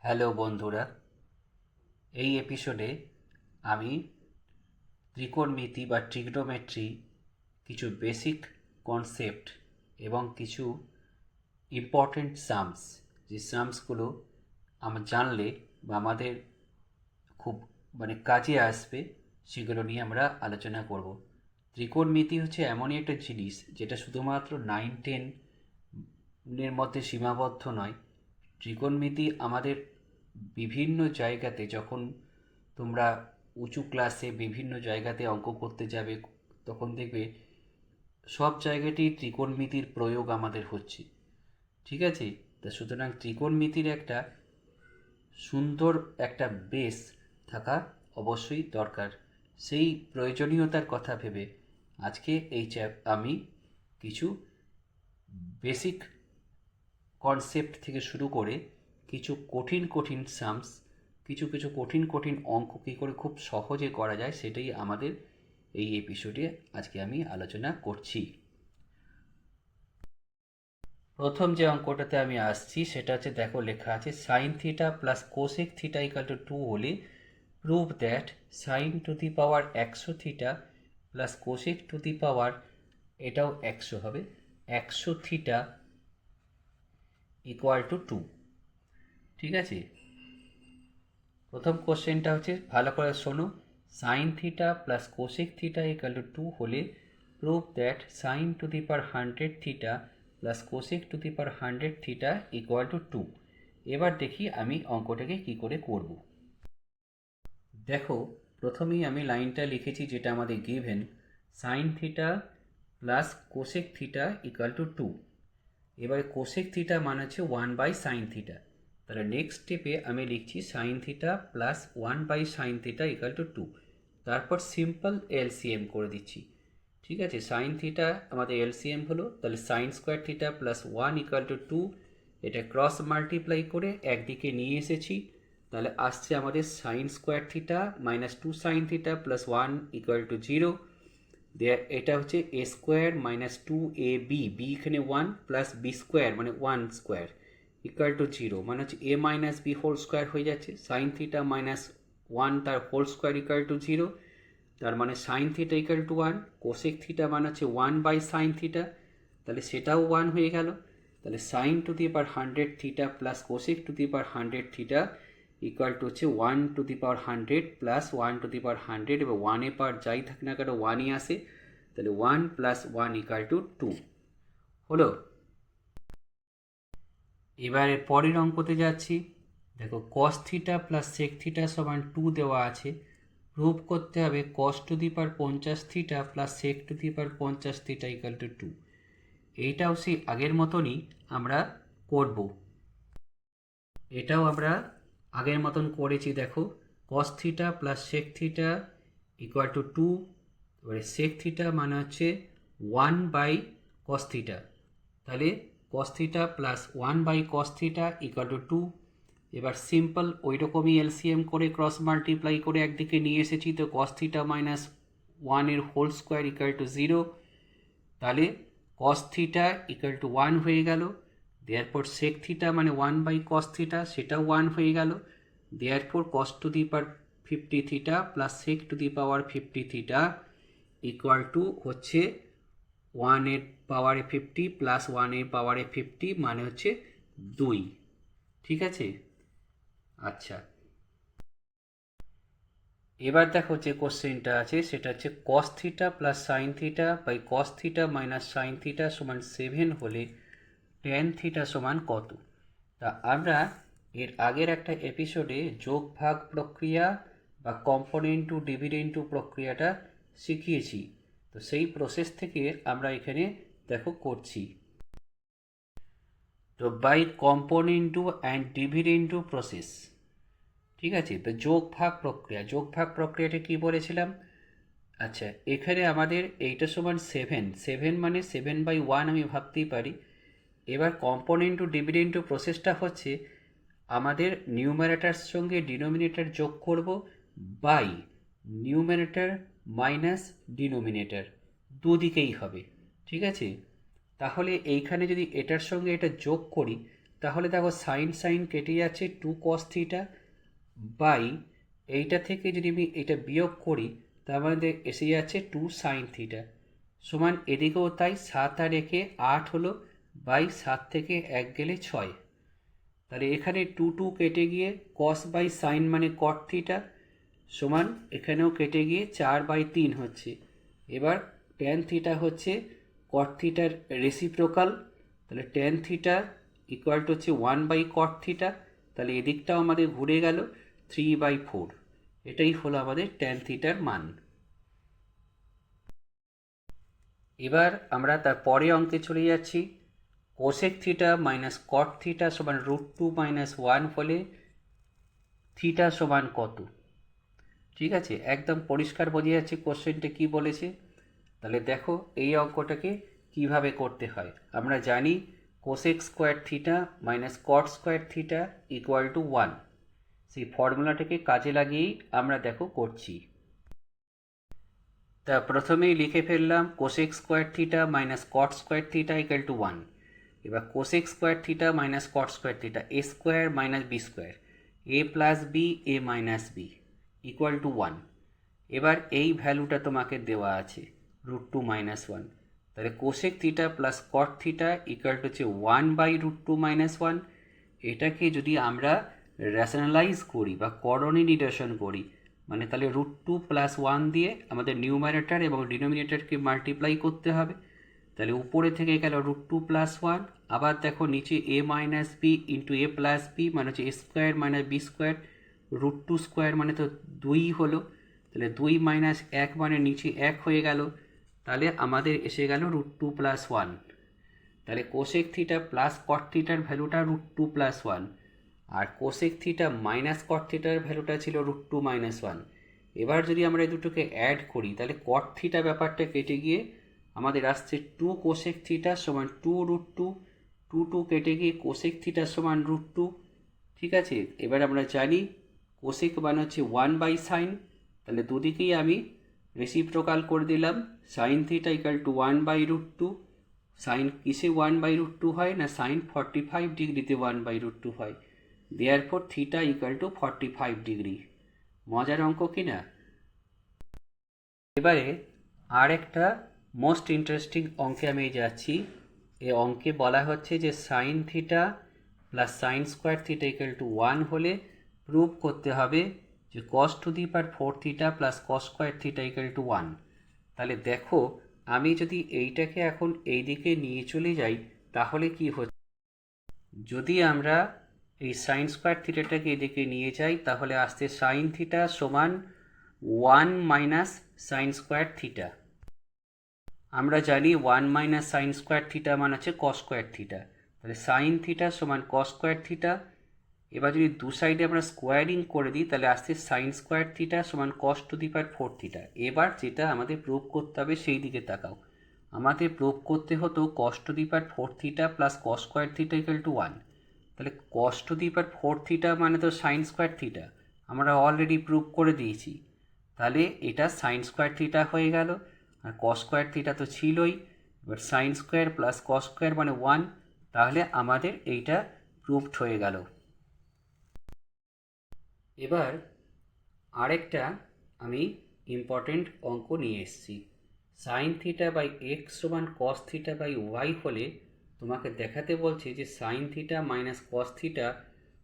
Hello বন্ধুরা, এই এপিসোডে আমি ত্রিকোণমিতি বা ট্রিগনোমেট্রি কিছু বেসিক কনসেপ্ট এবং কিছু ইম্পর্টেন্ট সামস, যে সামসগুলো আমরা জানলে বা আমাদের খুব কাজে আসবে, সেগুলো নিয়ে আমরা আলোচনা করব। ত্রিকোণমিতি হচ্ছে এমনই একটা জিনিস যেটা শুধুমাত্র 9-10 এর মধ্যে সীমাবদ্ধ নয়। ত্রিকোণমিতি আমাদের বিভিন্ন জায়গাতে, যখন তোমরা উঁচু ক্লাসে বিভিন্ন জায়গাতে অঙ্ক করতে যাবে, তখন দেখবে সব জায়গাতেই ত্রিকোণমিতির প্রয়োগ আমাদের হচ্ছে। ঠিক আছে? তা সুতরাং ত্রিকোণমিতির একটা সুন্দর একটা বেস থাকা অবশ্যই দরকার। সেই প্রয়োজনীয়তার কথা ভেবে আজকে আমি কিছু বেসিক কনসেপ্ট থেকে শুরু করে কিছু কঠিন কঠিন সামস, কিছু কিছু কঠিন কঠিন অঙ্ক কী করে খুব সহজে করা যায়, সেটাই আমাদের এই এপিসোডে আজকে আমি আলোচনা করছি। প্রথম যে অঙ্কটাতে আমি আসছি সেটা হচ্ছে, দেখো লেখা আছে sine theta plus cosec theta equal to 2 হলে prove that sine to the power 100 theta plus cosec to the power, এটাও 100 হবে, 100 থিটা ইকুয়াল টু 2। ঠিক আছে? প্রথম কোশ্চেনটা হচ্ছে, ভালো করে শোনো, sine theta plus cosec theta equal to 2 হলে prove that sine to the power 100 theta plus cosec to the power 100 theta equal to 2। এবার দেখি আমি অঙ্কটাকে কি করে করব। দেখো, প্রথমেই আমি লাইনটা লিখেছি যেটা আমাদের given, sign theta plus cosec theta equal to 2। এবারে কোসেক থিটা মানে হচ্ছে 1/sin থিটা। তাহলে নেক্সট স্টেপে আমি লিখছি sign theta plus 1/sin theta equal to 2। তারপর সিম্পল এলসিএম করে দিচ্ছি। ঠিক আছে? সাইন থিটা আমাদের এলসিএম হলো, তাহলে sign square theta plus 1 equal to 2। এটা ক্রস মাল্টিপ্লাই করে একদিকে নিয়ে এসেছি, তাহলে আসছে আমাদের sign square theta minus 2 sign theta plus 1 equal to 0। এটা হচ্ছে এ স্কোয়ার মাইনাস 2ab, বি এখানে 1 প্লাস বি স্কোয়ার মানে 1 স্কোয়ার ইকুয়াল টু 0, মানে হচ্ছে এ মাইনাস বি হোল স্কোয়ার হয়ে যাচ্ছে। সাইন থিটা মাইনাস 1 তার হোল স্কোয়ার ইকুয়াল টু 0, তার মানে sign theta equal to 1। Cosec theta মানে হচ্ছে 1/sin থিটা, তাহলে সেটাও 1 হয়ে গেল। তাহলে sine to the power 100 theta plus cosec to the power 100 theta equal to হচ্ছে 1 to the power 100 plus 1 to the power 100, এবার 1 পাওয়ার যাই থাকে না কেন 1ই আসে, তাহলে 1 প্লাস 1 ইকুয়াল টু 2 হলো। এবারে পরের অঙ্কতে যাচ্ছি। দেখো, cos theta plus sec theta সমান 2 দেওয়া আছে। প্রুভ করতে হবে cos to the power 50 theta plus sec to the power 50 theta equal to 2। এইটাও সেই আগের মতনই আমরা করব। এটাও আমরা আগের মতন করেছি। দেখো, cos theta plus sec theta equal to 2। এবারে সেক থিটা মানে হচ্ছে 1/cos থিটা, তাহলে cos theta plus 1/cos theta equal to 2। এবার সিম্পল ওই রকমই এলসিএম করে ক্রস মাল্টিপ্লাই করে একদিকে নিয়ে এসেছি, তো cos থিটা মাইনাস 1 এর হোল স্কোয়ার ইকুয়াল টু 0, তাহলে cos থিটা ইকুয়াল টু 1 হয়ে গেল। দেয়ারপর সেক থিটা মানে 1/cos থিটা, সেটাও 1 হয়ে গেল। দেয়ারপর cos to the power 50 theta plus sec to the power 50 theta equal to হচ্ছে 1 এর পাওয়ারে 50 প্লাস 1 এর পাওয়ারে 50 মানে হচ্ছে 2। ঠিক আছে? আচ্ছা, এবার দেখো যে কোশ্চেনটা আছে সেটা হচ্ছে cos theta plus sine theta by cos theta minus sine theta সমান 7 হলে ট্যান থিটা সমান কত। তা আমরা এর আগের একটা এপিসোডে যোগ ভাগ প্রক্রিয়া বা কম্পোনেন্ট টু ডিভিডেন্ড টু প্রক্রিয়াটা শিখিয়েছি, তো সেই প্রসেস থেকে আমরা এখানে দেখো করছি। তো by componendo and dividendo process. ঠিক আছে? তো যোগ ভাগ প্রক্রিয়া, যোগ ভাগ প্রক্রিয়াটা কি বলেছিলাম? আচ্ছা, এখানে আমাদের এইটা সমান 7 মানে 7/1 আমি ভাবতেই পারি। এবার কম্পোনেন্ট টু ডিভিডেন্ড টু প্রসেসটা হচ্ছে আমাদের নিউমারেটার সঙ্গে ডিনোমিনেটর যোগ করব বাই নিউমারেটার মাইনাস ডিনোমিনেটর, দুদিকেই হবে। ঠিক আছে? তাহলে এইখানে যদি এটার সঙ্গে এটা যোগ করি, তাহলে দেখো সাইন সাইন কেটে যাচ্ছে 2 cos থিটা বাই এইটা থেকে যদি আমি এটা বিয়োগ করি তার মানে এসে যাচ্ছে 2 সাইন থিটা সমান এদিকেও তাই 7 আর একে 8 হলো বাই 7 থেকে 1 গেলে 6। তাহলে এখানে 2 কেটে গিয়ে cos বাই সাইন মানে cot থিটা সমান এখানেও কেটে গিয়ে 4/3 হচ্ছে। এবার ট্যান থিটা হচ্ছে cot থিটার রেসিপ্রোকাল, তাহলে ট্যান থিটা ইকুয়াল টু হচ্ছে 1/cot থিটা, তাহলে এদিকটাও আমাদের ঘুরে গেল 3/4। এটাই হলো আমাদের ট্যান থিটার মান। এবার আমরা তার পরে অঙ্কে চলে যাচ্ছি। কোসেক থিটা মাইনাস কট থিটা সমান √2 - 1 হলে থিটা সমান কত? ঠিক আছে, একদম পরিষ্কার বোঝা যাচ্ছে কোশ্চেনটা কি বলেছে। তাহলে দেখো এই অঙ্কটাকে কিভাবে করতে হয়। আমরা জানি cosec square theta minus cot square theta equal to 1। সেই ফর্মুলাটাকে কাজে লাগিয়েই আমরা দেখো করছি। তা প্রথমেই লিখে ফেললাম cosec square theta minus cot square theta equal to 1। এবার cosec square theta minus cot square theta A square minus B square A plus B A minus B equal to 1। এবার এই ভ্যালুটা তোমাকে দেওয়া আছে √2 - 1। তাহলে cosec theta plus cot theta equal to হচ্ছে 1/√2 - 1। এটাকে যদি আমরা রেশনালাইজ করি বা করণী নিরসন করি মানে তাহলে √2 + 1 দিয়ে আমাদের নিউমারেটর এবং ডিনোমিনেটরকে মাল্টিপ্লাই করতে হবে। তাহলে উপরে থেকে গেল √2 + 1, আবার দেখো নিচে a minus B into A plus B মানে হচ্ছে a square minus B square, √2 square মানে তো 2 হলো, তাহলে 2 - 1 মানে নিচে 1 হয়ে গেল, তাহলে আমাদের এসে গেল √2 + 1। তাহলে কোসেক থিটা প্লাস কট থিটার ভ্যালুটা √2 + 1 আর কোসেক থিটা মাইনাস কট থিটার ভ্যালুটা ছিল √2 - 1। এবার যদি আমরা এই দুটোকে অ্যাড করি তাহলে কট থিটা ব্যাপারটা কেটে গিয়ে আমাদের আসছে 2 কোসেক থিটা সমান 2√2, 2 কেটে গিয়ে কোসেক থিটা সমান √2। ঠিক আছে, এবার আমরা জানি কোসেক মানে হচ্ছে 1/sin, তাহলে দুদিকেই আমি রেসিপ্রোকাল করে দিলাম। Sine theta equal to 1/√2। Sine কিসে 1/√2 হয় না সাইন 45 ডিগ্রিতে 1/√2 হয়, therefore theta equal to 45 degree. মজার অঙ্ক কিনা? এবারে আর একটা মোস্ট ইন্টারেস্টিং অঙ্কে আমি যাচ্ছি। এই অঙ্কে বলা হচ্ছে যে sine theta plus sign square theta equal to 1 হলে প্রুভ করতে হবে যে cos⁴ theta plus cos square theta equal to 1। তাহলে দেখো আমি যদি এইটাকে এখন এই দিকে নিয়ে চলে যাই তাহলে কি হচ্ছে, যদি আমরা এই সাইন স্কোয়ার থিটাটাকে এদিকে নিয়ে যাই তাহলে আসছে সাইন থিটা সমান 1 - সাইন স্কোয়ার থিটা। আমরা জানি 1 - সাইন স্কোয়ার থিটা মানে হচ্ছে কস স্কোয়ার থিটা, তাহলে সাইন থিটা সমান কস স্কোয়ার থিটা। এবার যদি দু সাইডে আমরা স্কোয়ারিং করে দিই তাহলে আসছে সাইন স্কোয়ার থিটা সমান cos⁴ থিটা। এবার যেটা আমাদের প্রুভ করতে হবে সেই দিকে তাকাও। আমাদের প্রুভ করতে হতো cos⁴ theta plus cos square theta equal to 1। তাহলে cos⁴ থিটা মানে তো সাইন স্কোয়ার থিটা, আমরা অলরেডি প্রুভ করে দিয়েছি। তাহলে এটা সাইন স্কোয়ার থিটা হয়ে গেল, আর কস স্কোয়ার থিটা তো ছিলই। এবার sine square plus cos square মানে 1, তাহলে আমাদের এইটা প্রুভড হয়ে গেল। এবার আরেকটা আমি ইম্পর্টেন্ট অঙ্ক নিয়ে এসেছি। সাইন থিটা বাই এক্স সমান কস থিটা বাই ওয়াই হলে তোমাকে দেখাতে বলছে যে sine theta minus cos theta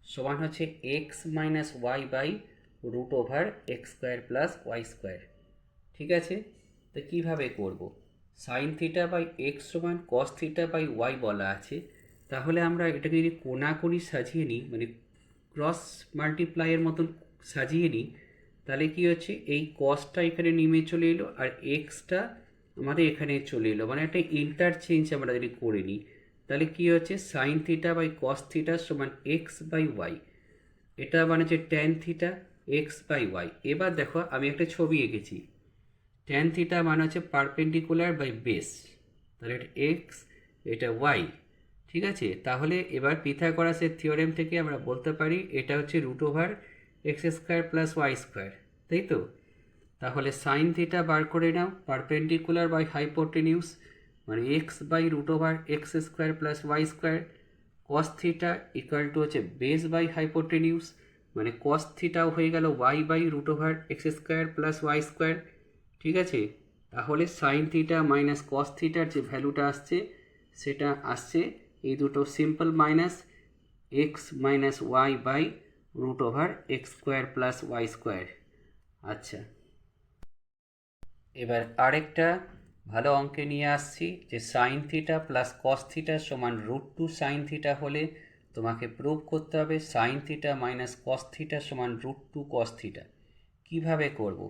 সমান হচ্ছে x minus y by √(x² + y²। ঠিক আছে, তো কীভাবে করব? সাইন থিটা বাই এক্স সমান কস থিটা বাই ওয়াই বলা আছে, তাহলে আমরা এটাকে যদি কোণাকুণি সাজিয়ে নিই মানে ক্রস মাল্টিপ্লাইয়ের মতন সাজিয়ে নিই তাহলে কি হচ্ছে এই কসটা এখানে নেমে চলে এলো আর এক্সটা আমাদের এখানে চলে এলো, মানে একটা ইন্টারচেঞ্জ আমরা যদি করে নিই তাহলে কি হচ্ছে sine theta by cos theta সমান x/y, এটা মানে হচ্ছে ট্যান থিটা x/y। এবার দেখো আমি একটা ছবি এঁকেছি, ট্যান থিটা মানে হচ্ছে পারপেন্ডিকুলার বাই বেস, তাহলে এটা এক্স এটা ওয়াই। ঠিক আছে, তাহলে এবার পিথাগোরাসের থিওরেম থেকে আমরা বলতে পারি এটা হচ্ছে √(x² + y², তাই তো? তাহলে সাইন থিটা বার করে নাও, পারপেন্ডিকুলার বাই হাইপোটেনিউস মানে x/√(x² + y², cos theta equal to হচ্ছে বেস বাই হাইপোটেনিউস, মানে কস থিটাও হয়ে গেল y by root over x square plus y square. ঠিক আছে, তাহলে সাইন থিটা মাইনাস কস থিটার যে ভ্যালুটা আসছে সেটা আসছে এই দুটো simple minus x minus y by root over x square plus y square. আচ্ছা, এবার আরেকটা ভালো অঙ্কে নিয়ে আসছি যে sine theta plus cos theta সমান রুট টু সাইন থিটা হলে তোমাকে প্রুভ করতে হবে sine theta minus cos theta সমান রুট টু কস থিটা। কীভাবে করব?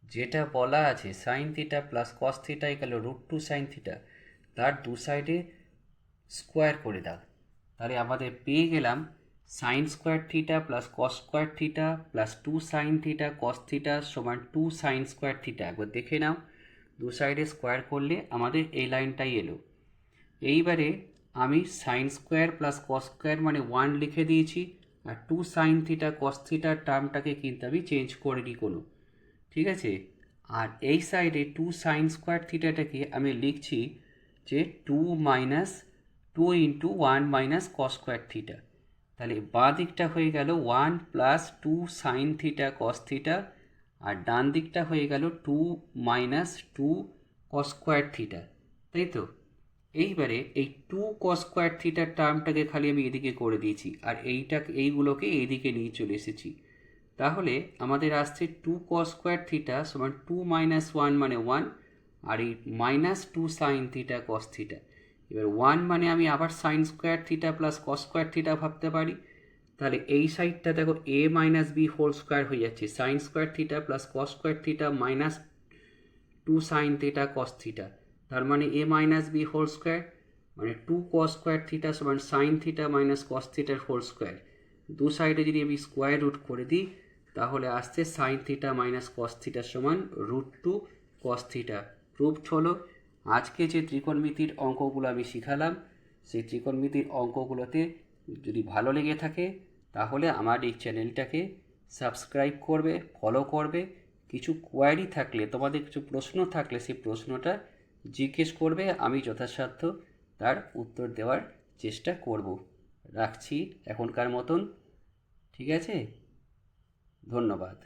যেটা বলা আছে sine theta plus cos theta equal root two sine theta, তার দু সাইডে স্কোয়ার করে দাও। তাহলে আমাদের পেয়ে গেলাম sine square theta plus cos square theta plus two sine theta cos theta সমান টু সাইন স্কোয়ার থিটা। একবার দেখে নাও, দু সাইডে স্কোয়ার করলে আমাদের এই লাইনটাই এলো। এইবারে আমি sine square plus cos square মানে 1 লিখে দিয়েছি, আর টু সাইন থিটা কস থিটার টার্মটাকে কিন্তু আমি চেঞ্জ করিনি কোনো। ঠিক আছে, আর এই সাইডে টু সাইন স্কোয়ার থিটাটাকে আমি লিখছি যে two minus two into one minus cos square theta. তাহলে বাঁ দিকটা হয়ে গেল 1 plus two sine theta cos theta, আর ডান দিকটা হয়ে গেল two minus two cos square theta, তাই তো? এইবারে এই টু কস স্কোয়ার থিটার টার্মটাকে খালি আমি এদিকে করে দিয়েছি, আর এইগুলোকে এইদিকে নিয়ে চলে এসেছি। তাহলে আমাদের আসছে টু কস স্কোয়ার থিটা সমান টু মাইনাস ওয়ান মানে 1, আর এই minus two sine theta cos theta. এবার 1 মানে আমি আবার sine square theta plus cos square theta ভাবতে পারি। তাহলে এই সাইডটা দেখো a minus b whole square হয়ে যাচ্ছে, sine square theta plus cos square theta minus two sine theta cos theta, তার মানে a minus b whole square, মানে টু কস স্কোয়ার থিটা সমান সাইন থিটা মাইনাস কস থিটার হোল স্কোয়ার। দু সাইডে যদি আমি স্কোয়ার রুট করে দিই তাহলে আসছে sine theta minus cos theta সমান root two cos theta. Proved হলো। আজকে যে ত্রিকোণমিতির অঙ্কগুলো আমি শিখালাম সেই ত্রিকোণমিতির অঙ্কগুলোতে যদি ভালো লেগে থাকে তাহলে আমার এই চ্যানেলটাকে সাবস্ক্রাইব করবে, ফলো করবে। কিছু কোয়ারি থাকলে, তোমাদের কিছু প্রশ্ন থাকলে সেই প্রশ্নটা জিজ্ঞেস করবে, আমি যথাসাধ্য তার উত্তর দেওয়ার চেষ্টা করব। রাখছি এখনকার মতন, ঠিক আছে? ধন্যবাদ।